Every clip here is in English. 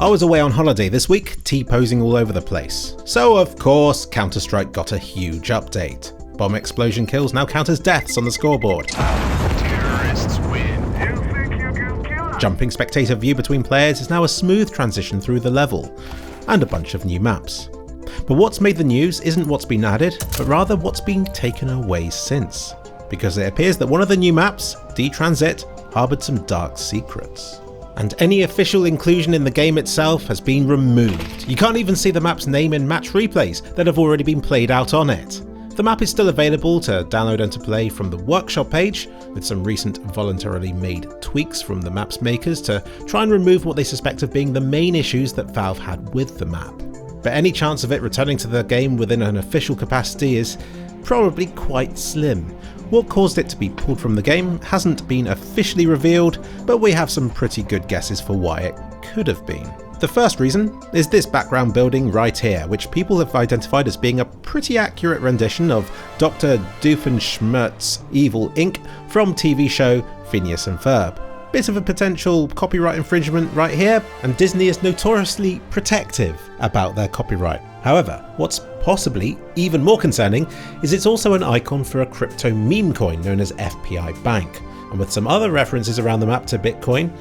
I was away on holiday this week, T-posing all over the place. So of course, Counter-Strike got a huge update. Bomb explosion kills now count as deaths on the scoreboard. Terrorists win. Jumping spectator view between players is now a smooth transition through the level, and a bunch of new maps. But what's made the news isn't what's been added, but rather what's been taken away since. Because it appears that one of the new maps, D-Transit, harboured some dark secrets. And any official inclusion in the game itself has been removed. You can't even see the map's name in match replays that have already been played out on it. The map is still available to download and to play from the workshop page, with some recent voluntarily made tweaks from the map's makers to try and remove what they suspect of being the main issues that Valve had with the map. But any chance of it returning to the game within an official capacity is probably quite slim. What caused it to be pulled from the game hasn't been officially revealed, but we have some pretty good guesses for why it could have been. The first reason is this background building right here, which people have identified as being a pretty accurate rendition of Dr. Doofenshmirtz's Evil Inc. from TV show Phineas and Ferb. Bit of a potential copyright infringement right here, and Disney is notoriously protective about their copyright. However, what's possibly even more concerning is it's also an icon for a crypto meme coin known as FPI Bank, and with some other references around the map to Bitcoin,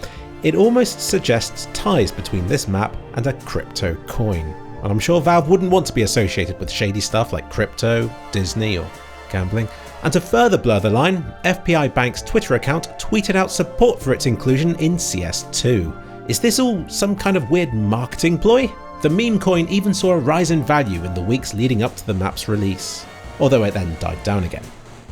it almost suggests ties between this map and a crypto coin. And I'm sure Valve wouldn't want to be associated with shady stuff like crypto, Disney or gambling. And to further blur the line, FPI Bank's Twitter account tweeted out support for its inclusion in CS2. Is this all some kind of weird marketing ploy? The meme coin even saw a rise in value in the weeks leading up to the map's release, although it then died down again.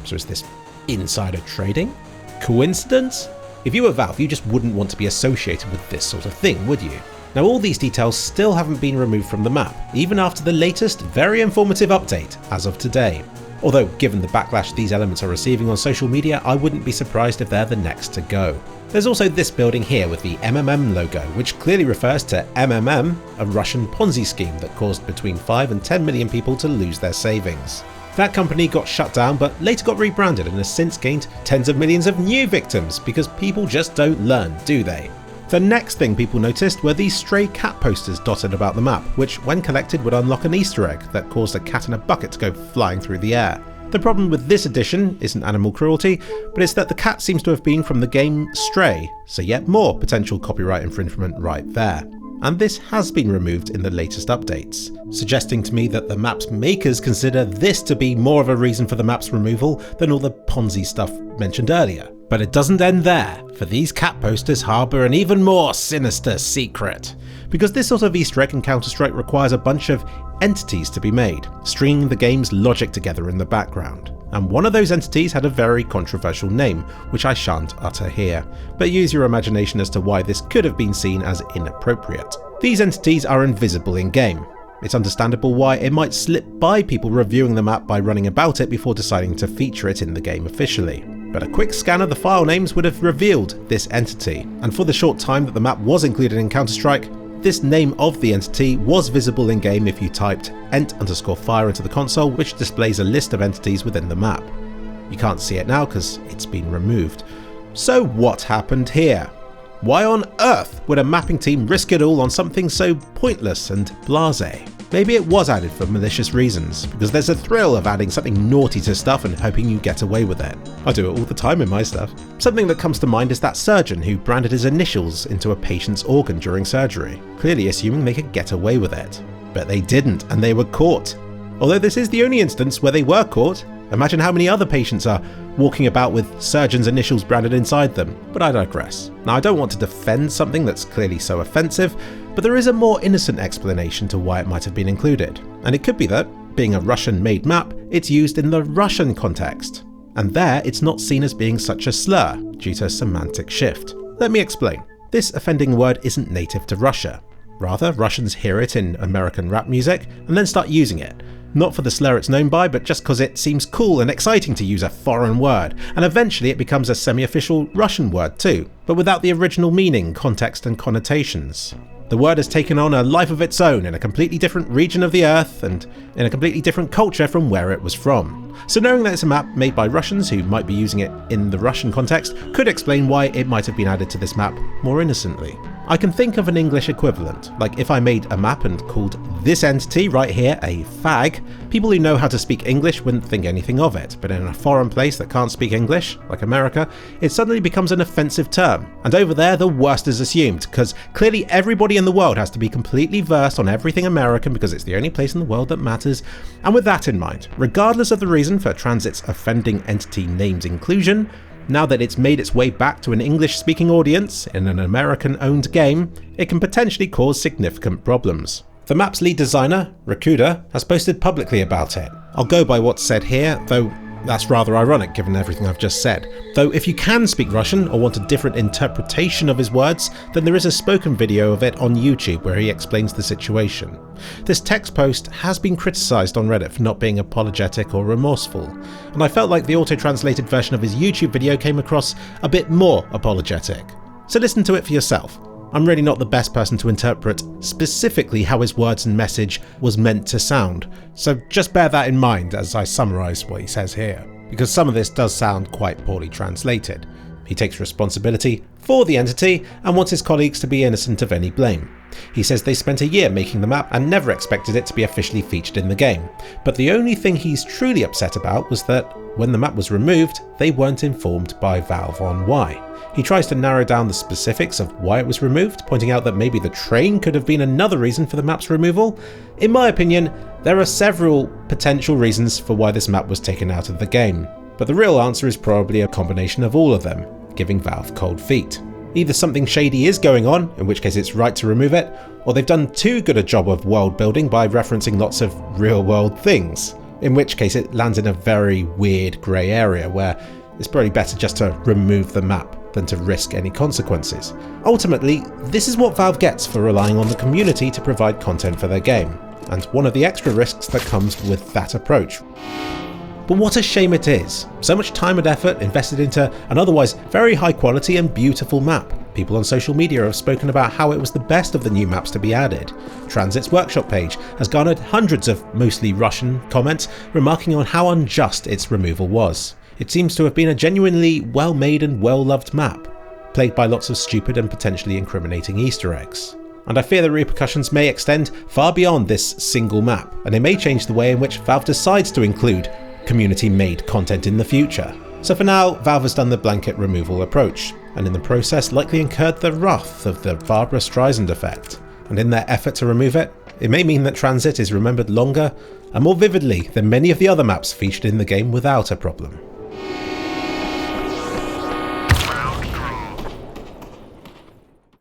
So is this insider trading? Coincidence? If you were Valve, you just wouldn't want to be associated with this sort of thing, would you? Now all these details still haven't been removed from the map, even after the latest, very informative update as of today. Although, given the backlash these elements are receiving on social media, I wouldn't be surprised if they're the next to go. There's also this building here with the MMM logo, which clearly refers to MMM, a Russian Ponzi scheme that caused between 5 and 10 million people to lose their savings. That company got shut down but later got rebranded and has since gained tens of millions of new victims because people just don't learn, do they? The next thing people noticed were these stray cat posters dotted about the map, which when collected would unlock an Easter egg that caused a cat in a bucket to go flying through the air. The problem with this addition isn't animal cruelty, but it's that the cat seems to have been from the game Stray, so yet more potential copyright infringement right there. And this has been removed in the latest updates, suggesting to me that the map's makers consider this to be more of a reason for the map's removal than all the Ponzi stuff mentioned earlier. But it doesn't end there, for these cat posters harbour an even more sinister secret. Because this sort of Easter egg in Counter-Strike requires a bunch of entities to be made, stringing the game's logic together in the background. And one of those entities had a very controversial name, which I shan't utter here, but use your imagination as to why this could have been seen as inappropriate. These entities are invisible in-game. It's understandable why it might slip by people reviewing the map by running about it before deciding to feature it in the game officially. But a quick scan of the file names would have revealed this entity, and for the short time that the map was included in Counter-Strike, this name of the entity was visible in-game if you typed ent_fire into the console, which displays a list of entities within the map. You can't see it now because it's been removed. So what happened here? Why on earth would a mapping team risk it all on something so pointless and blasé? Maybe it was added for malicious reasons, because there's a thrill of adding something naughty to stuff and hoping you get away with it. I do it all the time in my stuff. Something that comes to mind is that surgeon who branded his initials into a patient's organ during surgery, clearly assuming they could get away with it. But they didn't, and they were caught. Although this is the only instance where they were caught, imagine how many other patients are walking about with surgeon's initials branded inside them, but I digress. Now I don't want to defend something that's clearly so offensive, but there is a more innocent explanation to why it might have been included. And it could be that, being a Russian-made map, it's used in the Russian context. And there it's not seen as being such a slur, due to semantic shift. Let me explain. This offending word isn't native to Russia. Rather, Russians hear it in American rap music and then start using it. Not for the slur it's known by, but just because it seems cool and exciting to use a foreign word, and eventually it becomes a semi-official Russian word too, but without the original meaning, context and connotations. The word has taken on a life of its own in a completely different region of the earth and in a completely different culture from where it was from. So knowing that it's a map made by Russians who might be using it in the Russian context could explain why it might have been added to this map more innocently. I can think of an English equivalent, like if I made a map and called this entity right here a fag, people who know how to speak English wouldn't think anything of it, but in a foreign place that can't speak English, like America, it suddenly becomes an offensive term. And over there, the worst is assumed, because clearly everybody in the world has to be completely versed on everything American because it's the only place in the world that matters. And with that in mind, regardless of the reason for Transit's offending entity name's inclusion, now that it's made its way back to an English-speaking audience in an American-owned game, it can potentially cause significant problems. The map's lead designer, Rakuda, has posted publicly about it. I'll go by what's said here, though that's rather ironic given everything I've just said. Though if you can speak Russian or want a different interpretation of his words, then there is a spoken video of it on YouTube where he explains the situation. This text post has been criticised on Reddit for not being apologetic or remorseful, and I felt like the auto-translated version of his YouTube video came across a bit more apologetic. So listen to it for yourself. I'm really not the best person to interpret specifically how his words and message was meant to sound, so just bear that in mind as I summarise what he says here, because some of this does sound quite poorly translated. He takes responsibility for the entity and wants his colleagues to be innocent of any blame. He says they spent a year making the map and never expected it to be officially featured in the game, but the only thing he's truly upset about was that when the map was removed, they weren't informed by Valve on why. He tries to narrow down the specifics of why it was removed, pointing out that maybe the train could have been another reason for the map's removal. In my opinion, there are several potential reasons for why this map was taken out of the game, but the real answer is probably a combination of all of them, giving Valve cold feet. Either something shady is going on, in which case it's right to remove it, or they've done too good a job of world building by referencing lots of real world things, in which case it lands in a very weird grey area where it's probably better just to remove the map than to risk any consequences. Ultimately, this is what Valve gets for relying on the community to provide content for their game, and one of the extra risks that comes with that approach. But what a shame it is. So much time and effort invested into an otherwise very high quality and beautiful map. People on social media have spoken about how it was the best of the new maps to be added. Transit's workshop page has garnered hundreds of mostly Russian comments remarking on how unjust its removal was. It seems to have been a genuinely well-made and well-loved map, plagued by lots of stupid and potentially incriminating Easter eggs. And I fear the repercussions may extend far beyond this single map, and they may change the way in which Valve decides to include community-made content in the future. So for now, Valve has done the blanket removal approach, and in the process likely incurred the wrath of the Barbra Streisand effect. And in their effort to remove it, it may mean that Transit is remembered longer and more vividly than many of the other maps featured in the game without a problem.